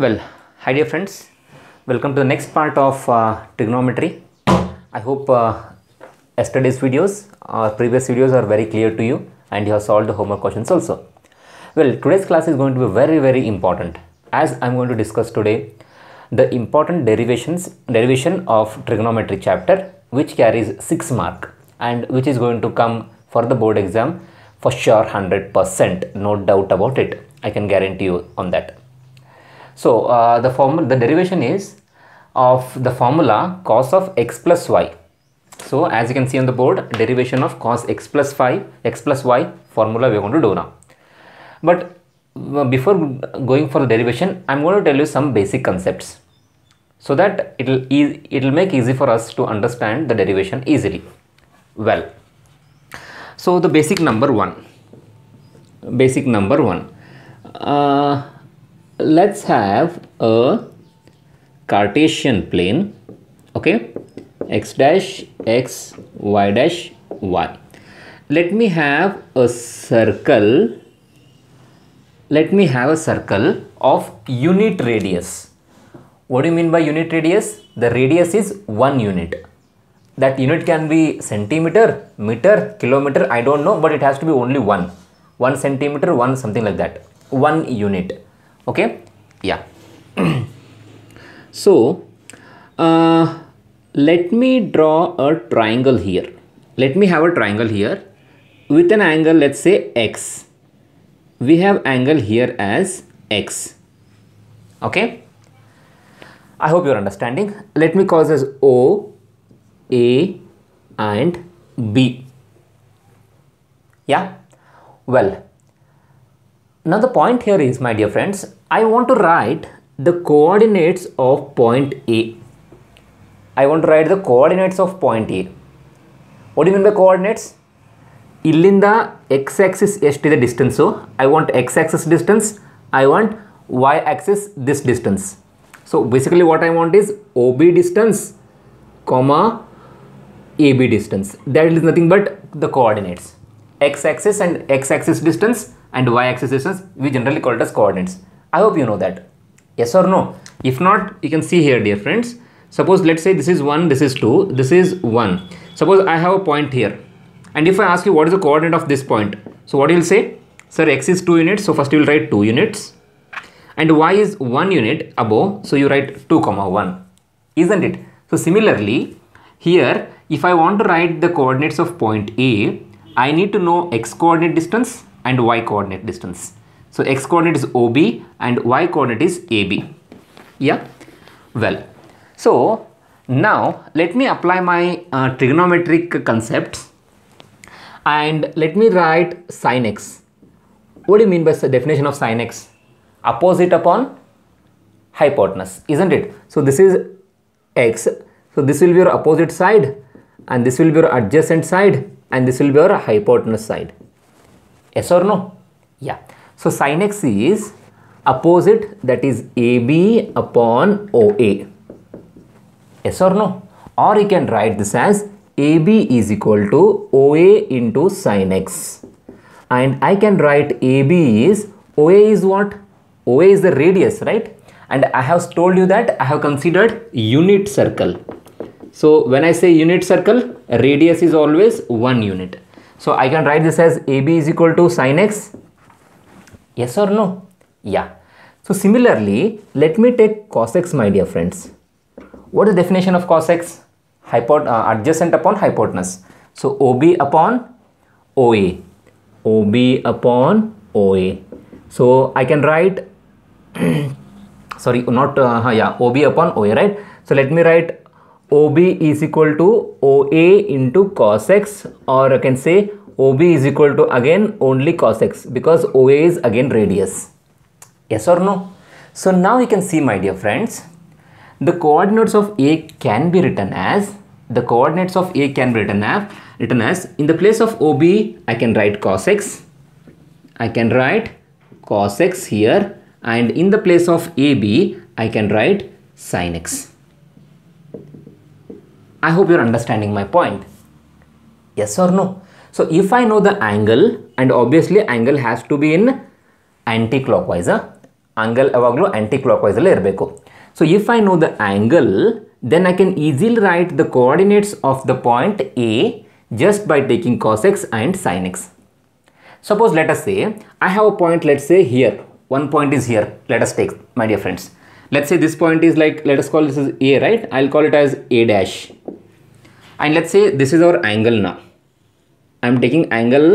Well, hi dear friends, welcome to the next part of trigonometry. I hope yesterday's videos or previous videos are very clear to you and you have solved the homework questions also. Well, today's class is going to be very important as I am going to discuss today the important derivation of trigonometry chapter which carries 6 mark and which is going to come for the board exam for sure 100%, no doubt about it. I can guarantee you on that. So the derivation is of the formula cos of x plus y. So as you can see on the board, derivation of cos x plus y formula we are going to do now. But before going for the derivation, I am going to tell you some basic concepts so that it will make easy for us to understand the derivation easily. Well, so the basic number one. Let's have a Cartesian plane, okay, x dash x, y dash y. Let me have a circle of unit radius. What do you mean by unit radius? The radius is 1 unit. That unit can be centimeter, meter, kilometer, I don't know, but it has to be only 1 centimeter, 1 something like that, 1 unit. Okay, yeah. So let me draw a triangle here. Let me have a triangle here with an angle, let's say x. We have angle here as x. Okay, I hope you're understanding. Let me call this O, A and B. Yeah, well, now the point here is, my dear friends, I want to write the coordinates of point A. What do you mean by coordinates? Illinda x-axis the distance. So I want x-axis distance, I want y-axis this distance. So basically what I want is OB distance, comma AB distance. That is nothing but the coordinates. X-axis and x-axis distance and y-axis distance, we generally call it as coordinates. I hope you know that. Yes or no? If not, you can see here, dear friends. Suppose let's say this is 1, this is 2, this is 1. Suppose I have a point here. And if I ask you what is the coordinate of this point, so what you will say? Sir, x is 2 units, so first you will write 2 units. And y is 1 unit above, so you write 2, 1. Isn't it? So similarly, here, if I want to write the coordinates of point A, I need to know x coordinate distance and y coordinate distance. So x coordinate is OB and y coordinate is AB. Yeah, well, so now let me apply my trigonometric concepts and let me write sin x. What do you mean by the definition of sin x? Opposite upon hypotenuse, isn't it? So this is x, so this will be your opposite side and this will be your adjacent side and this will be your hypotenuse side. Yes or no? Yeah. So sin x is opposite, that is AB upon OA. Yes or no? Or you can write this as AB is equal to OA into sin x. And I can write AB is, OA is what? OA is the radius, right? And I have told you that I have considered unit circle. So when I say unit circle, radius is always 1 unit. So I can write this as AB is equal to sin x. Yes or no? Yeah. So similarly, let me take cos x, my dear friends. What is the definition of cos x? Adjacent upon hypotenuse. So OB upon OA. OB upon OA. So I can write sorry, not OB upon OA, right? So let me write OB is equal to OA into cos x, or I can say OB is equal to again only cos x because OA is again radius. Yes or no? So now you can see, my dear friends, the coordinates of A can be written as, in the place of OB, I can write cos x. I can write cos x here, and in the place of AB, I can write sin x. I hope you're understanding my point. Yes or no? So if I know the angle, and obviously angle has to be in anti-clockwise, angle ಯಾವಾಗಲೂ aunty clockwise ಅಲ್ಲೇ ಇರಬೇಕು. So if I know the angle, then I can easily write the coordinates of the point A just by taking cos x and sin x. Suppose let us say I have a point, let's say here, one point is here, let us take, my dear friends, let's say this point is like, let us call this as A, right? I'll call it as A dash, and let's say this is our angle. Now I'm taking angle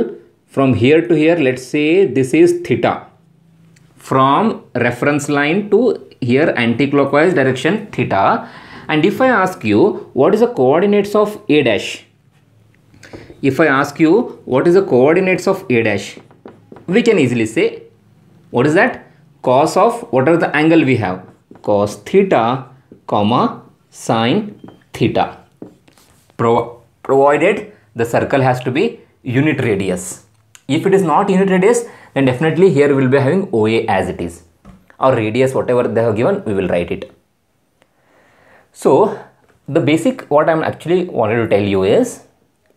from here to here, let's say this is theta, from reference line to here anti-clockwise direction theta. And if I ask you what is the coordinates of A dash, if I ask you what is the coordinates of A dash, we can easily say what is that? Cos of whatever the angle we have, cos theta comma sin theta, provided the circle has to be unit radius. If it is not unit radius, then definitely here we will be having OA as it is, or radius whatever they have given, we will write it. So the basic what I'm actually wanted to tell you is,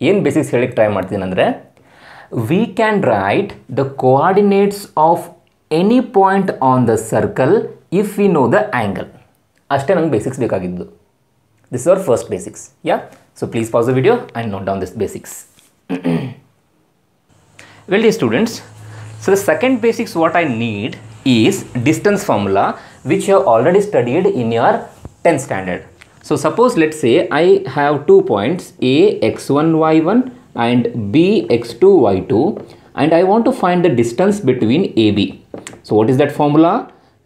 ಏನು basics ಹೇಳಕ್ಕೆ try ಮಾಡ್ತೀನಿ ಅಂದರೆ, we can write the coordinates of any point on the circle if we know the angle. ಅಷ್ಟೇ ನಂಗೆ basics ಬೇಕಾಗಿದ್ದು. This is our first basics. Yeah, so please pause the video and note down this basics. Well dear students, so the second basics what I need is distance formula, which you have already studied in your 10th standard. So suppose let's say I have 2 points A x1 y1 and B x2 y2, and I want to find the distance between AB. So what is that formula?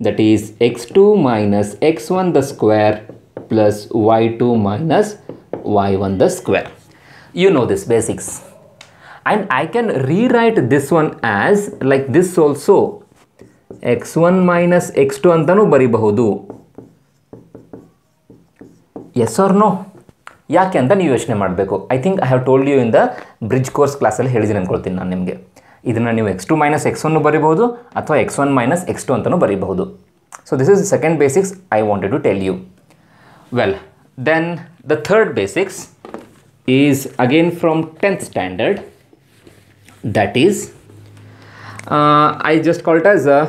That is x2 minus x1 the square plus y2 minus y1 the square. You know this basics. And I can rewrite this one as like this also, x1 minus x2 ಅಂತನೂ ಬರಿಬಹುದು. Yes or no? ಯಾಕೆ ಅಂತ ನೀವು ಯೋಚನೆ ಮಾಡಬೇಕು. I think I have told you in the bridge course ಕ್ಲಾಸಲ್ಲಿ ಹೇಳಿದ್ದೀನಿ ಅನ್ಕೊಳ್ತೀನಿ ನಾನು ನಿಮಗೆ. ಇದನ್ನು ನೀವು x2 ಮೈನಸ್ x1 ಬರಿಬಹುದು ಅಥವಾ x1 ಮೈನಸ್ x2 ಅಂತಲೂ ಬರಿಬಹುದು. So this is the second basics I wanted to tell you. Well then the third basics is again from 10th standard. That is I just call it as a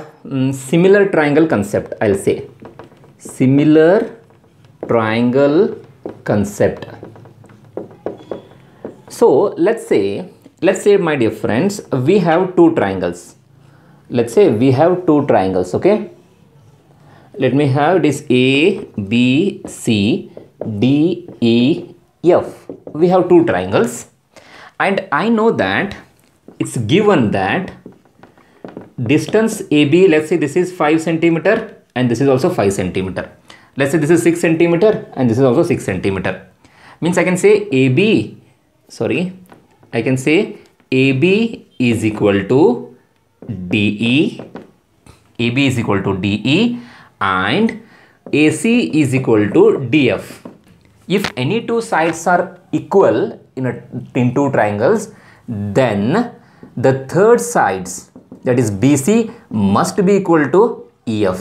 similar triangle concept. I'll say similar triangle concept. So let's say my dear friends, we have two triangles. Let's say we have two triangles. Okay, let me have this A B C D E F. We have two triangles, and I know that it's given that distance AB, let's say this is 5 centimeter and this is also 5 centimeter. Let's say this is 6 centimeter and this is also 6 centimeter. Means I can say I can say AB is equal to DE, AB is equal to DE, and AC is equal to DF. If any two sides are equal in two triangles, then the third sides, that is BC, must be equal to EF.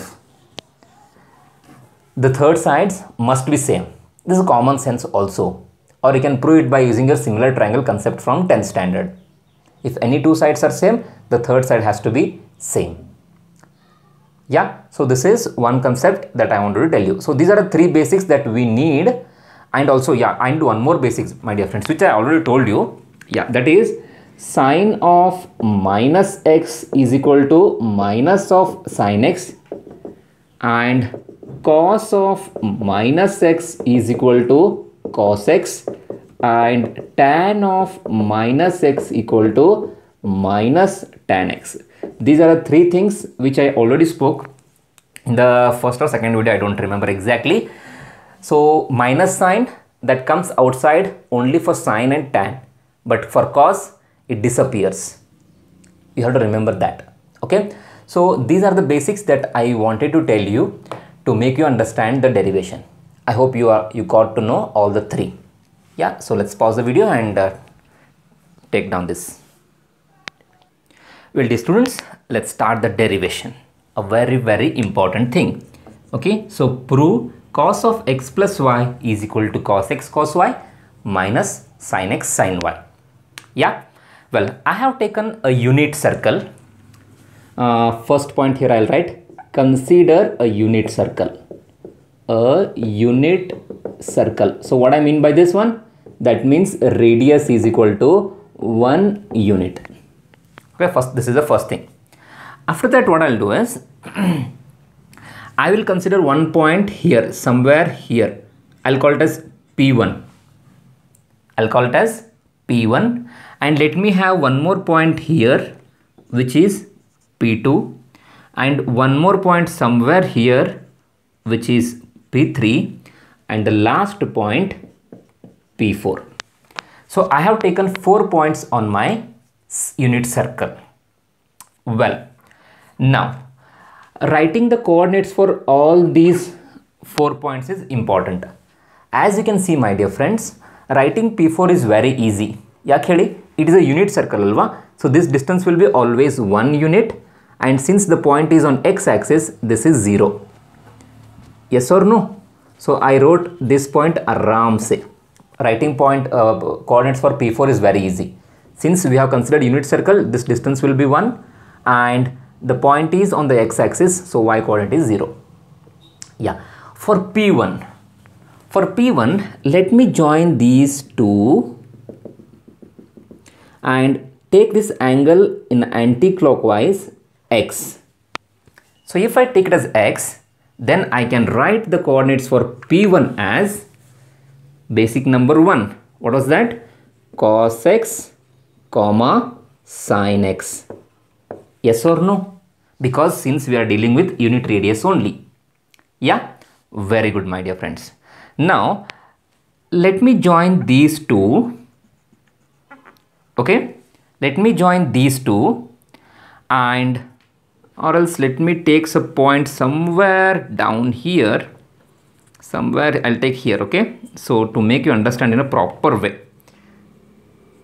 The third sides must be same. This is common sense also, or you can prove it by using your similar triangle concept from 10th standard. If any two sides are same, the third side has to be same. Yeah, so this is one concept that I wanted to tell you. So these are the three basics that we need. And also, yeah, and one more basics, my dear friends, which I already told you. Yeah, that is sine of minus x is equal to minus of sine x, and cos of minus x is equal to cos x, and tan of minus x equal to minus tan x. These are the three things which I already spoke in the first or second video, I don't remember exactly. So minus sign, that comes outside only for sine and tan, but for cos it disappears. You have to remember that. Okay, so these are the basics that I wanted to tell you to make you understand the derivation. I hope you got to know all the three. Yeah, so let's pause the video and take down this. Well dear students, let's start the derivation, a very important thing. Okay, so prove cos of x plus y is equal to cos x cos y minus sin x sin y. Yeah, well, I have taken a unit circle. First point here I'll write consider a unit circle. A unit circle. So what I mean by this one? That means radius is equal to 1 unit. Okay, first, this is the first thing. After that, what I'll do is I will consider one point here, somewhere here. I'll call it as P1. I'll call it as P1, and let me have one more point here, which is P2, and one more point somewhere here, which is P3, and the last point P4. So I have taken 4 points on my unit circle. Well, now writing the coordinates for all these 4 points is important. As you can see, my dear friends, writing P4 is very easy. Yakheli, it is a unit circle alva. So this distance will be always 1 unit, and since the point is on x-axis, this is 0. Yes or no? So I wrote this point aram se. Writing point coordinates for P4 is very easy. Since we have considered unit circle, this distance will be 1 and the point is on the x-axis, so y coordinate is 0. Yeah. For P1, let me join these two and take this angle in anti-clockwise x. So if I take it as x, then I can write the coordinates for P1 as basic number 1. What was that? Cos x, comma sin x. Yes or no? Because since we are dealing with unit radius only. Yeah, very good, my dear friends. Now let me join these two. Okay, let me join these two, and or else let me take some point somewhere down here. Somewhere I'll take here. Okay, so to make you understand in a proper way.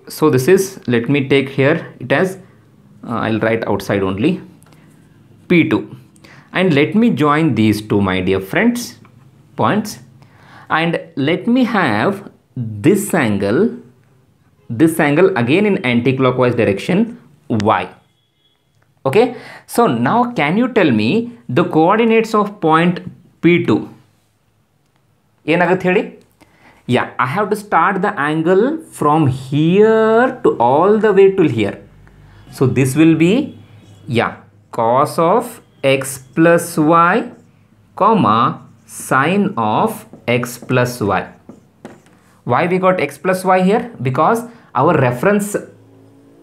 So this is, let me take here it as I'll write outside only P2, and let me join these two, my dear friends, points, and let me have this angle again in anti-clockwise direction y. Okay, so now can you tell me the coordinates of point P2? Yeah, I have to start the angle from here to all the way till here. So this will be, yeah, cos of x plus y, comma sine of x plus y. Why we got x plus y here? Because our reference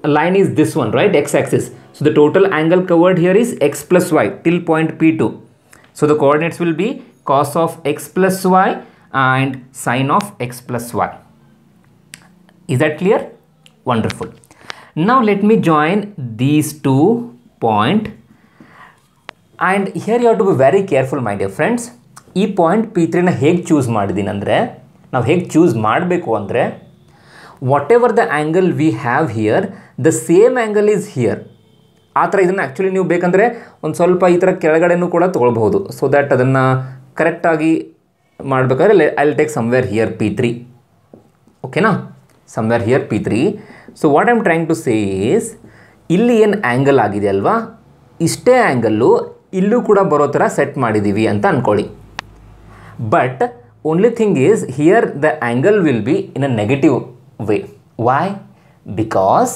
line is this one, right? X-axis. So the total angle covered here is x plus y till point P2. So the coordinates will be cos of x plus y and sine of x plus y. Is that clear? Wonderful. Now let me join these 2 points, and here you have to be very careful, my dear friends. This point P3 na hege choose madidini andre, now hege choose madbeku andre, whatever the angle we have here, the same angle is here. ಆತರ ಇದನ್ನ actually ನೀವು ಬೇಕಂದ್ರೆ ಒಂದು ಸ್ವಲ್ಪ ಈ ತರ ಕೆಳಗಡೆನೂ ಕೂಡ ತಗೊಳ್ಳಬಹುದು, so that ಅದನ್ನ ಕರೆಕ್ಟ್ ಆಗಿ ಮಾಡಬೇಕಾದ್ರೆ I'll take somewhere here P3. Okay na, somewhere here P3. So what I'm trying to say is, ಇಲ್ಲಿ ಏನು ಆಂಗಲ್ ಆಗಿದೆ ಅಲ್ವಾ, ಇಷ್ಟೇ ಆಂಗಲ್ ಇಲ್ಲೂ ಕೂಡ ಬರೋ ತರ ಸೆಟ್ ಮಾಡಿದೀವಿ ಅಂತ ಅನ್ಕೊಳ್ಳಿ. But only thing is here the angle will be in a negative way. Why? Because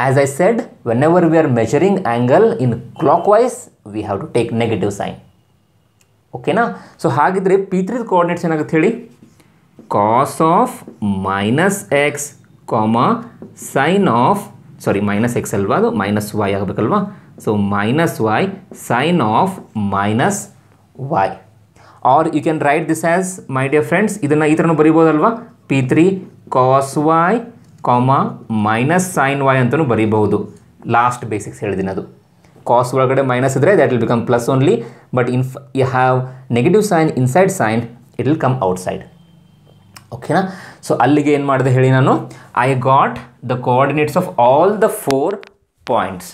as I said, whenever we are measuring angle in clockwise, we have to take negative sign. Okay na? So ಹಾಗಿದ್ರೆ P3 coordinates ಏನಾಗುತ್ತೆ ಹೇಳಿ? Cos of minus x, comma sine of, sorry minus x ಅಲ್ವಾ, ಅದು minus y ಆಗಬೇಕಲ್ವಾ? So minus y sine of minus y. Or you can write this as, my dear friends, ಇದನ್ನ ಈ ತರನು ಬರೀಬಹುದಲ್ವಾ? P3 cos y, comma minus sin y ಅಂತನೂ ಬರೀಬಹುದು. Last basics ಹೇಳಿದ್ದೀನಿ ಅದು. cos ಒಳಗಡೆ minus ಇದ್ರೆ that will become plus only, but if you have negative sign inside sign, it will come outside. Okay na? So ಅಲ್ಲಿಗೆ ಏನು ಮಾಡಿದೆ ಹೇಳಿ ನಾನು, I got the coordinates of all the 4 points.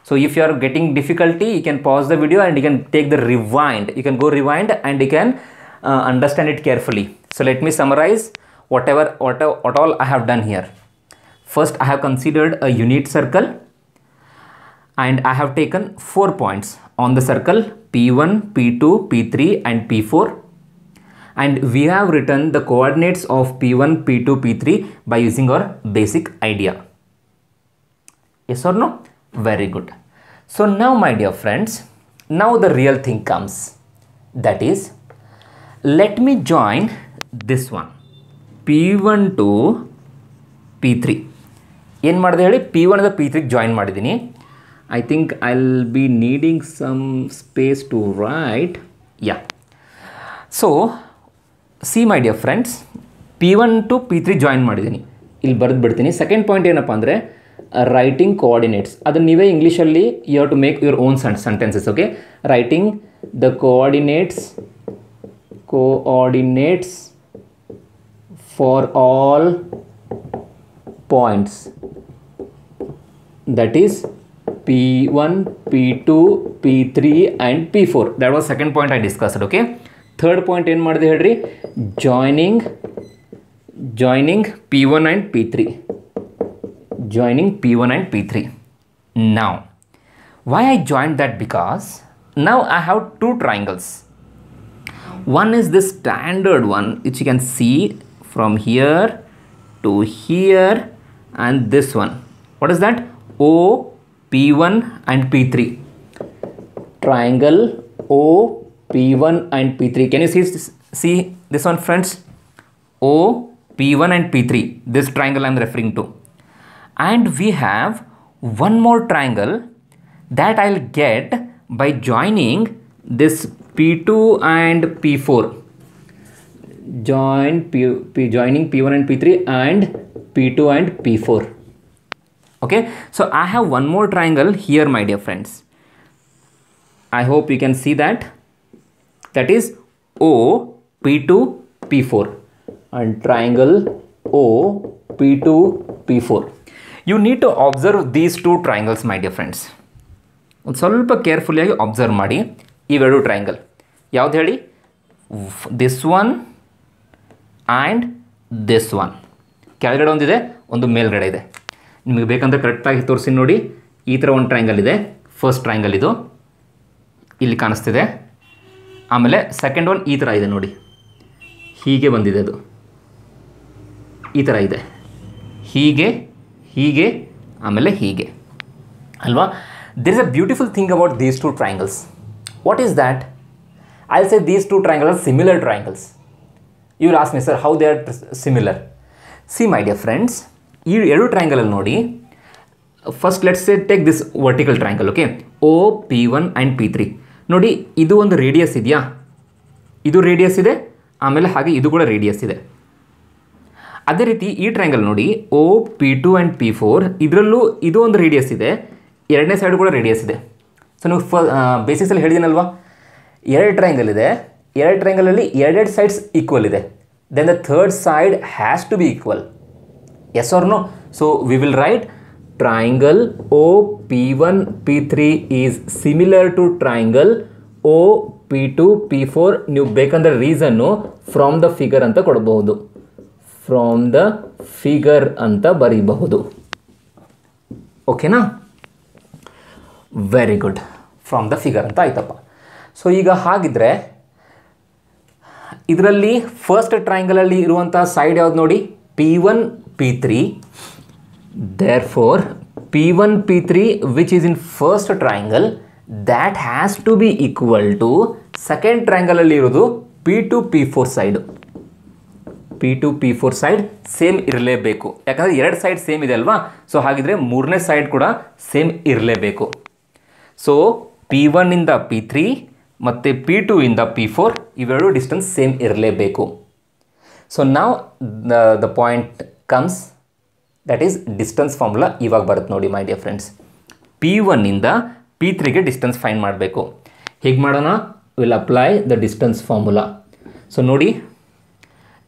So if you are getting difficulty, you can pause the video and you can take the rewind. You can go rewind and you can understand it carefully. So let me summarize what all I have done here. First, I have considered a unit circle and I have taken 4 points on the circle P1, P2, P3 and P4, and we have written the coordinates of P1, P2, P3 by using our basic idea. Yes or no? Very good. So now my dear friends, now the real thing comes, that is, let me join this one, P1 to P3. ಏನು ಮಾಡಿದೆ ಹೇಳಿ, P1 ಇಂದ P3 join ಮಾಡಿದ್ದೀನಿ. I think I'll be needing some space to write. Yeah. So see my dear friends, P1 to P3 join ಮಾಡಿದ್ದೀನಿ, ಇಲ್ಲಿ ಬರೆದು ಬಿಡ್ತೀನಿ. Second point ಏನಪ್ಪ ಅಂದರೆ ರೈಟಿಂಗ್ ಕೋಆರ್ಡಿನೇಟ್ಸ್. ಅದನ್ನು ನೀವೇ ಇಂಗ್ಲೀಷಲ್ಲಿ you have to make your own sentences. Okay, writing the coordinates for all points, that is P1, P2, P3 and P4. That was second point I discussed. Okay, third point ಏನು ಮಾಡಿದೆ ಹೇಳ್ರಿ, joining P1 and P3, joining P1 and P3. Now why I joined that, because now I have two triangles. One is this standard one which you can see from here to here, and this one, what is that? O, P1 and P3. Triangle O, P1 and P3. Can you see this one, friends? O, P1 and P3. This triangle I am referring to. And we have one more triangle that I'll get by joining this P2 and P4. Joining P1 and P3 and P2 and P4. Okay, so I have one more triangle here, my dear friends. I hope you can see that. That is O, P2, P4, and triangle O, P2, P4. You need to observe these two triangles, my dear friends. ಒಂದು ಸ್ವಲ್ಪ ಕೇರ್ಫುಲ್ಲಿಯಾಗಿ observe ಮಾಡಿ ಇವೆರಡು triangle. ಯಾವ್ದು ಹೇಳಿ? This one and this one. ಕೆಳಗಡೆ ಒಂದಿದೆ, ಒಂದು ಮೇಲ್ಗಡೆ ಇದೆ. ನಿಮಗೆ ಬೇಕಂದ್ರೆ ಕರೆಕ್ಟಾಗಿ ತೋರಿಸಿ ನೋಡಿ. ಈ ಥರ ಒಂದು ಟ್ರಯಾಂಗಲ್ ಇದೆ, ಫಸ್ಟ್ ಟ್ರಯಾಂಗಲ್ ಇದು ಇಲ್ಲಿ ಕಾಣಿಸ್ತಿದೆ. ಆಮೇಲೆ ಸೆಕೆಂಡ್ ಒನ್ ಈ ಥರ ಇದೆ ನೋಡಿ, ಹೀಗೆ ಬಂದಿದೆ, ಅದು ಈ ಥರ ಇದೆ, ಹೀಗೆ ಹೀಗೆ ಆಮೇಲೆ ಹೀಗೆ ಅಲ್ವಾ. There is a beautiful thing about these two triangles. What is that? I say these two triangles are similar triangles. You will ask me, sir how they are similar? See my dear friends, ಈ ಎರಡು ಟ್ರಯಾಂಗಲಲ್ಲಿ ನೋಡಿ, first let's say take this vertical triangle. Okay, O, P1 and P3 ನೋಡಿ, ಇದು ಒಂದು radius ಇದೆಯಾ? ಇದು radius ಇದೆ, ಆಮೇಲೆ ಹಾಗೆ ಇದು ಕೂಡ ರೇಡಿಯಸ್ ಇದೆ. ಅದೇ ರೀತಿ ಈ ಟ್ರಯಾಂಗಲ್ ನೋಡಿ, O, P2 ಆ್ಯಂಡ್ P4, ಇದರಲ್ಲೂ ಇದು ಒಂದು ರೇಡಿಯಸ್ ಇದೆ, ಎರಡನೇ ಸೈಡ್ ಕೂಡ ರೇಡಿಯಸ್ ಇದೆ. ಸೊ ನೀವು ಬೇಸಿಕ್ಸಲ್ಲಿ ಹೇಳಿದ್ದೀನಲ್ವಾ, ಎರಡು ಟ್ರಯಾಂಗಲ್ ಇದೆ, ಎರಡು ಟ್ರಯಾಂಗಲಲ್ಲಿ ಎರಡೆರಡು ಸೈಡ್ಸ್ ಈಕ್ವಲ್ ಇದೆ. Then the third side has to be equal. Yes or no? So we will write triangle O, P1, P3 is similar to triangle O, P2, P4. ನೀವು ಬೇಕಂದ್ರೆ ರೀಸನ್ನು ಫ್ರಮ್ ದ ಫಿಗರ್ ಅಂತ ಕೊಡಬಹುದು, from the figure ಅಂತ ಬರೀಬಹುದು. ಓಕೆನಾ? Very good, from the figure ಅಂತ ಆಯ್ತಪ್ಪ. So ಈಗ ಹಾಗಿದ್ರೆ ಇದರಲ್ಲಿ ಫಸ್ಟ್ ಟ್ರಯಾಂಗಲಲ್ಲಿ ಇರುವಂಥ ಸೈಡ್ ಯಾವ್ದು ನೋಡಿ, P1, P3. Therefore P1, P3 which is in first triangle, that has to be equal to second triangle ಅಲ್ಲಿ ಇರೋದು P2, P4 side. P2, P4 side same ಇರಲೇಬೇಕು, ಯಾಕಂದರೆ ಎರಡು ಸೈಡ್ ಸೇಮ್ ಇದೆ ಅಲ್ವಾ. ಸೊ ಹಾಗಿದ್ರೆ ಮೂರನೇ ಸೈಡ್ ಕೂಡ ಸೇಮ್ ಇರಲೇಬೇಕು. ಸೊ P1 ಇಂದ P3 ಮತ್ತು P2 ಇಂದ P4 ಇವೆರಡು ಡಿಸ್ಟೆನ್ಸ್ ಸೇಮ್ ಇರಲೇಬೇಕು. ಸೊ ನಾವು the point comes, that is distance formula ಇವಾಗ ಬರುತ್ತೆ ನೋಡಿ ಮೈ ಡಿಯರ್ ಫ್ರೆಂಡ್ಸ್. P1 ಇಂದ P3ಗೆ ಡಿಸ್ಟೆನ್ಸ್ ಫೈಂಡ್ ಮಾಡಬೇಕು. ಹೇಗೆ ಮಾಡೋಣ? Will apply the distance formula. So ನೋಡಿ,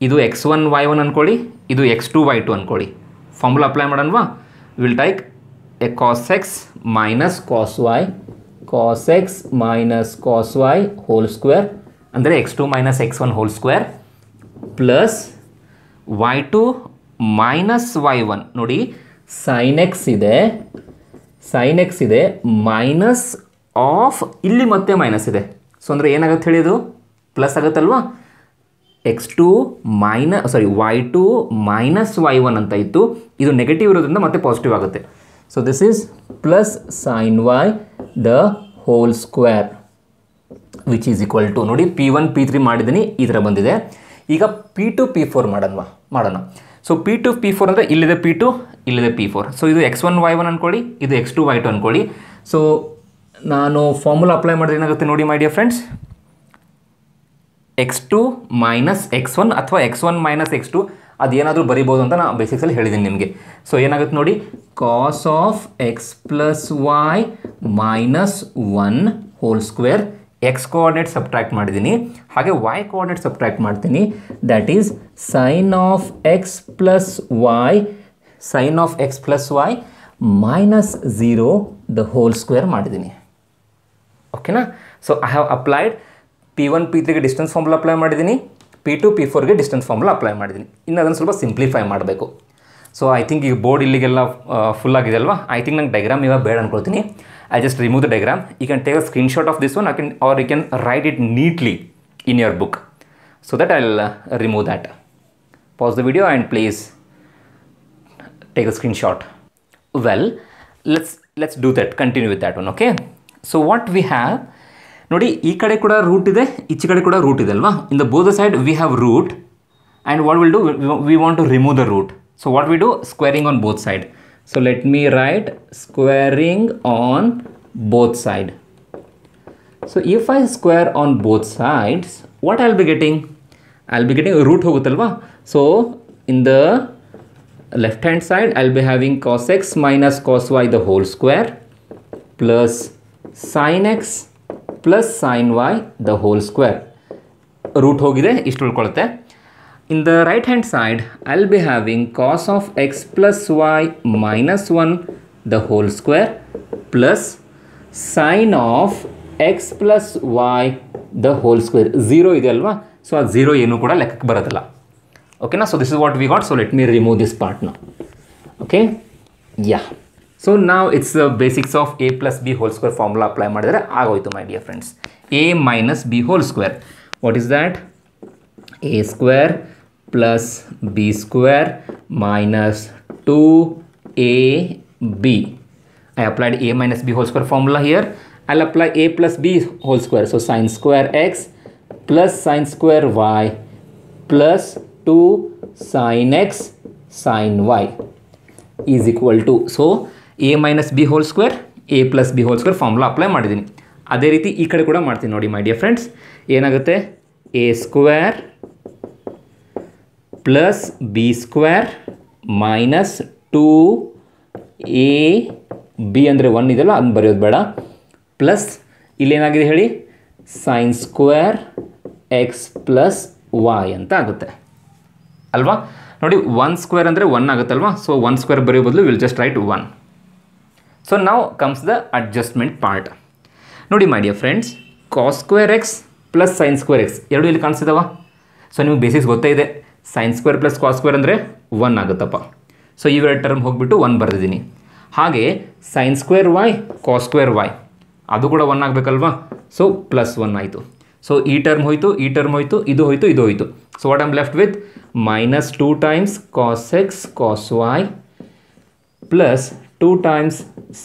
ಇದು x1 y1 ಅಂದ್ಕೊಳ್ಳಿ, ಇದು x2 y2 ಅಂದ್ಕೊಳ್ಳಿ. ಫಾರ್ಮುಲಾ ಅಪ್ಲೈ ಮಾಡೋಣವಾ? Will take a cos x minus cos y, cos x minus cos y whole square, ಅಂದರೆ x2 minus x1 whole square, plus y2 minus y1. ನೋಡಿ sin x ಇದೆ minus of ಇಲ್ಲಿ ಮತ್ತೆ minus ಇದೆ. So ಅಂದರೆ ಏನಾಗುತ್ತೆ ಹೇಳಿ, ಇದು plus ಆಗುತ್ತಲ್ವಾ, x2 y2 minus y1 ಅಂತ ಇತ್ತು. ಇದು ನೆಗೆಟಿವ್ ಇರೋದ್ರಿಂದ ಮತ್ತೆ ಪಾಸಿಟಿವ್ ಆಗುತ್ತೆ. So this is plus sine y the whole square which is equal to, ನೋಡಿ P1 P3 ಮಾಡಿದ್ದೀನಿ, ಈ ಥರ ಬಂದಿದೆ. ಈಗ P2 P4 ಮಾಡೋಣ. ಸೊ P2 P4 ಅಂದರೆ ಇಲ್ಲಿದೆ P2, ಇಲ್ಲಿದೆ P4. ಸೊ ಇದು x1 y1 ಅಂದ್ಕೊಳ್ಳಿ, ಇದು x2 y2 ಅಂದ್ಕೊಳ್ಳಿ. ಸೊ ನಾನು ಫಾರ್ಮುಲಾ ಅಪ್ಲೈ ಮಾಡಿದ್ರೆ ಏನಾಗುತ್ತೆ ನೋಡಿ my dear friends, x2 minus x1 ಅಥವಾ x1 ಮೈನಸ್ x2 ಅದೇನಾದರೂ ಬರಿಬೋದು ಅಂತ ನಾನು ಬೇಸಿಕ್ಸಲ್ಲಿ ಹೇಳಿದ್ದೀನಿ ನಿಮಗೆ. ಸೊ ಏನಾಗುತ್ತೆ ನೋಡಿ, cos of x plus y minus 1 whole square, x coordinate subtract ಮಾಡಿದ್ದೀನಿ, ಹಾಗೆ ವೈ ಕೋಆರ್ಡಿನೇಟ್ ಸಬ್ಟ್ರಾಕ್ಟ್ ಮಾಡ್ತೀನಿ. That is sine of x plus y minus 0 the whole square ಮಾಡಿದ್ದೀನಿ. ಓಕೆನಾ? So I have applied P1 P3ಗೆ distance formula apply ಮಾಡಿದ್ದೀನಿ, P2 P4ಗೆ distance formula apply ಮಾಡಿದ್ದೀನಿ. ಇನ್ನು ಅದನ್ನು ಸ್ವಲ್ಪ ಸಿಂಪ್ಲಿಫೈ ಮಾಡಬೇಕು. ಸೊ ಐ ಥಿಂಕ್ ಈಗ ಬೋರ್ಡ್ ಇಲ್ಲಿಗೆಲ್ಲ ಫುಲ್ ಆಗಿದೆ ಅಲ್ವಾ. ಐ ಥಿಂಕ್ ನಂಗೆ ಡೈಗ್ರಾಮ್ ಇವಾಗ ಬೇಡ ಅನ್ಕೊಳ್ತೀನಿ. I just remove the diagram. You can take a screenshot of this one, you can write it neatly in your book. So that I will remove that. Pause the video and please take a screenshot. Well, let's do that, continue with that one. Okay, so what we have ನೋಡಿ, ಈ ಕಡೆ ಕೂಡ root ಇದೆ, ಈಚೆ ಕಡೆ ಕೂಡ root ಇದೆ ಅಲ್ವಾ. In the both the side we have root and what will do, we want to remove the root. So what we do, squaring on both side. So let me write squaring on both side. So if I square on both sides, what I will be getting, root ಹೋಗುತ್ತಲ್ವಾ. So in the left hand side I will be having cos x minus cos y the whole square plus sine x plus sine y the whole square. Root ಹೋಗಿದೆ, ಇಷ್ಟು ಉಳ್ಕೊಳುತ್ತೆ. In the right hand side I will be having cos of x plus y minus 1 the whole square plus sine of x plus y the whole square. 0 ಇದೆ ಅಲ್ವಾ, so ಆ 0 ಏನೂ ಕೂಡ ಲೆಕ್ಕಕ್ಕೆ ಬರೋದಿಲ್ಲ. ಓಕೆನಾ? So this is what we got. So let me remove this part now. Okay, ya. So ನಾವು it's basics of a plus b whole square formula apply ಮಾಡಿದರೆ ಆಗೋಯ್ತು my dear friends. a minus b whole square, what is that, a square plus b square minus 2ab. I applied a minus b whole square formula here. I'll apply a plus b whole square. So sin square x plus sin square y plus 2 sin x sin y is equal to, so a minus b whole square, a plus b whole square formula apply ಮಾಡಿದ್ದೀನಿ. ಅದೇ ರೀತಿ ಈ ಕಡೆ ಕೂಡ ಮಾಡ್ತೀನಿ ನೋಡಿ my dear friends. ಏನಾಗುತ್ತೆ, a square plus b square minus 2ab ಅಂದರೆ 1 ಇದೆಯಲ್ಲ ಅದನ್ನು ಬರೆಯೋದು ಬೇಡ, ಪ್ಲಸ್ ಇಲ್ಲೇನಾಗಿದೆ ಹೇಳಿ, sine square x plus y ಅಂತ ಆಗುತ್ತೆ ಅಲ್ವಾ. ನೋಡಿ 1 ಸ್ಕ್ವೇರ್ ಅಂದರೆ 1 ಆಗುತ್ತಲ್ವಾ. ಸೊ 1 ಸ್ಕ್ವೇರ್ ಬರೆಯೋ ಬದಲು ವಿಲ್ ಜಸ್ಟ್ ರೈಟ್ 1. ಸೊ ನಾವು ಕಮ್ಸ್ ದ ಅಡ್ಜಸ್ಟ್ಮೆಂಟ್ ಪಾರ್ಟ್. ನೋಡಿ my dear friends, cos square x plus sine square x ಎರಡು ಇಲ್ಲಿ ಕಾಣಿಸಿದವ. ಸೊ ನಿಮಗೆ ಬೇಸಿಕ್ಸ್ ಗೊತ್ತೇ ಇದೆ, sine square plus cos square ಅಂದರೆ 1 ಆಗುತ್ತಪ್ಪ. ಸೊ ಇವೆರಡು ಟರ್ಮ್ ಹೋಗಿಬಿಟ್ಟು 1 ಬರೆದಿದ್ದೀನಿ. ಹಾಗೆ sine square y cos square y ಅದು ಕೂಡ 1 ಆಗಬೇಕಲ್ವಾ. ಸೊ ಪ್ಲಸ್ 1 ಆಯಿತು. ಸೊ ಈ ಟರ್ಮ್ ಹೋಯಿತು, ಈ ಟರ್ಮ್ ಹೋಯಿತು, ಇದು ಹೋಯಿತು, ಇದು ಹೋಯಿತು. So what I'm left with minus 2 times cos x cos y plus 2 times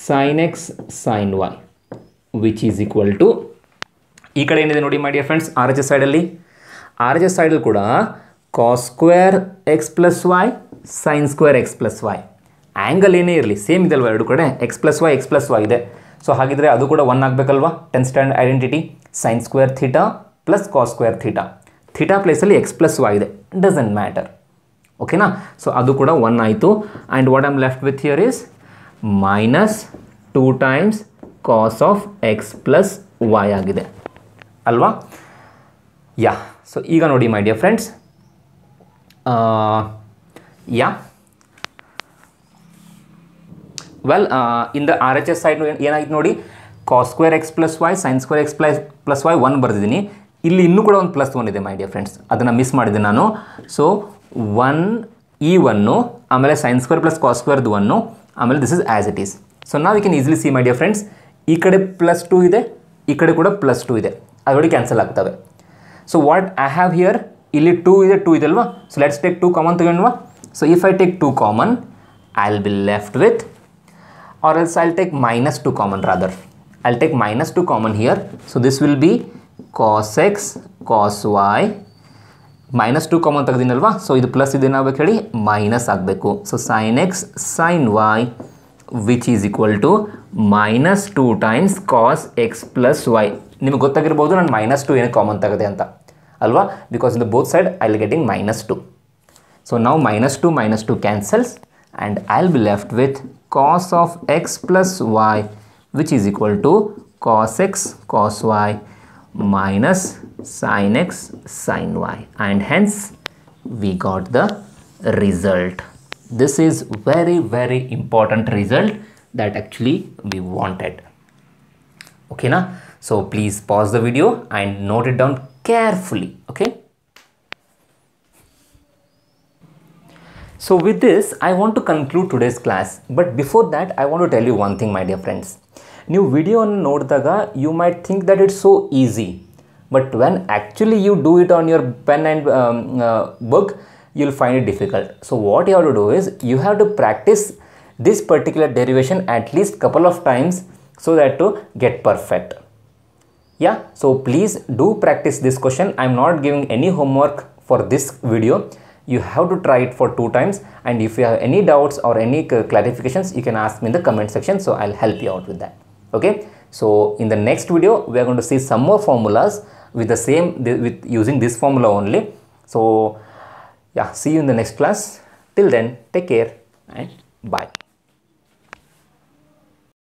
sin x sin y which is equal to, ಈ ಕಡೆ ಏನಿದೆ ನೋಡಿ my dear friends, R H S ಸೈಡಲ್ಲಿ, ಆರ್ ಎಚ್ ಎಸ್ ಸೈಡಲ್ಲಿ ಕೂಡ cos square x plus y sine square x plus y. Angle ಏನೇ ಇರಲಿ same ಇದೆ ಅಲ್ವಾ ಎರಡು ಕಡೆ, ಎಕ್ಸ್ ಪ್ಲಸ್ ವೈ ಇದೆ. ಸೊ ಹಾಗಿದ್ರೆ ಅದು ಕೂಡ 1 ಆಗಬೇಕಲ್ವಾ. 10th standard identity, sine square theta plus cos square theta. Theta ಪ್ಲೇಸಲ್ಲಿ ಎಕ್ಸ್ ಪ್ಲಸ್ ವೈ ಇದೆ, ಡಸಂಟ್ ಮ್ಯಾಟರ್. ಓಕೆನಾ. ಸೊ ಅದು ಕೂಡ 1 ಆಯಿತು. And what I'm left with here is minus 2 times cos of x plus y ಆಗಿದೆ ಅಲ್ವಾ. Yeah. So ಈಗ ನೋಡಿ my dear friends, yeah well in the R H S side ಏನಾಗಿತ್ತು ನೋಡಿ, cos square x plus y sine square x plus y 1 ಬರೆದಿದ್ದೀನಿ. ಇಲ್ಲಿ ಇನ್ನೂ ಕೂಡ ಒಂದು ಪ್ಲಸ್ 1 ಇದೆ ಮೈ ಡಿಯರ್ ಫ್ರೆಂಡ್ಸ್, ಅದನ್ನು ಮಿಸ್ ಮಾಡಿದೆ ನಾನು. ಸೊ 1 ಈ 1, ಆಮೇಲೆ ಸೈನ್ ಸ್ಕ್ವೇರ್ ಪ್ಲಸ್ ಕಾಸ್ ಸ್ಕ್ವೇರ್ದು 1, ಆಮೇಲೆ this is as it is. So ನಾವು you can easily see my dear friends, ಈ ಕಡೆ +2 ಇದೆ, ಈ ಕಡೆ ಕೂಡ +2 ಇದೆ, ಅದರೊಳಗೆ ಕ್ಯಾನ್ಸಲ್ ಆಗ್ತವೆ. So what I have here, ಇಲ್ಲಿ 2 ಇದೆ ಅಲ್ವಾ. ಸೊ ಲೆಟ್ಸ್ ಟೇಕ್ 2 ಕಾಮನ್ ತಗೊಂಡ್ವಾ. So if I take 2 common, I will be left with, or else I'll take -2 common rather. I'll take -2 common here. So this will be cos x cos y, -2 common ತೆಗೆದಿನಲ್ವಾ. So ಇದು plus ಇದೇನಾಗಬೇಕು ಹೇಳಿ, minus ಆಗಬೇಕು. So sin x sin y which is equal to -2 times cos x plus y. ನಿಮಗೆ ಗೊತ್ತಾಗಿರ್ಬೋದು ನಾನು -2 ಏನಕ್ಕೆ common ತೆಗೆದೆ ಅಂತ ಅಲ್ವಾ, because in the both side I will getting -2. So ನಾವು -2 cancels and I'll be left with cos of x plus y which is equal to cos x cos y minus sin x sin y, and hence we got the result. This is very important result that actually we wanted. Okay na? So please pause the video and note it down carefully. Okay. So with this, I want to conclude today's class. But before that, I want to tell you one thing, my dear friends. ನೀವು ವಿಡಿಯೋವನ್ನು ನೋಡಿದಾಗ you might think that it's so easy. But when actually you do it on your pen and book, you'll find it difficult. So what you have to do is, you have to practice this particular derivation at least couple of times so that to get perfect. Yeah, so please do practice this question. I'm not giving any homework for this video. You have to try it for 2 times, and if you have any doubts or any clarifications, you can ask me in the comment section, so I'll help you out with that. Okay, so in the next video we are going to see some more formulas with the same with using this formula only. So yeah, see you in the next class. Till then, take care and bye.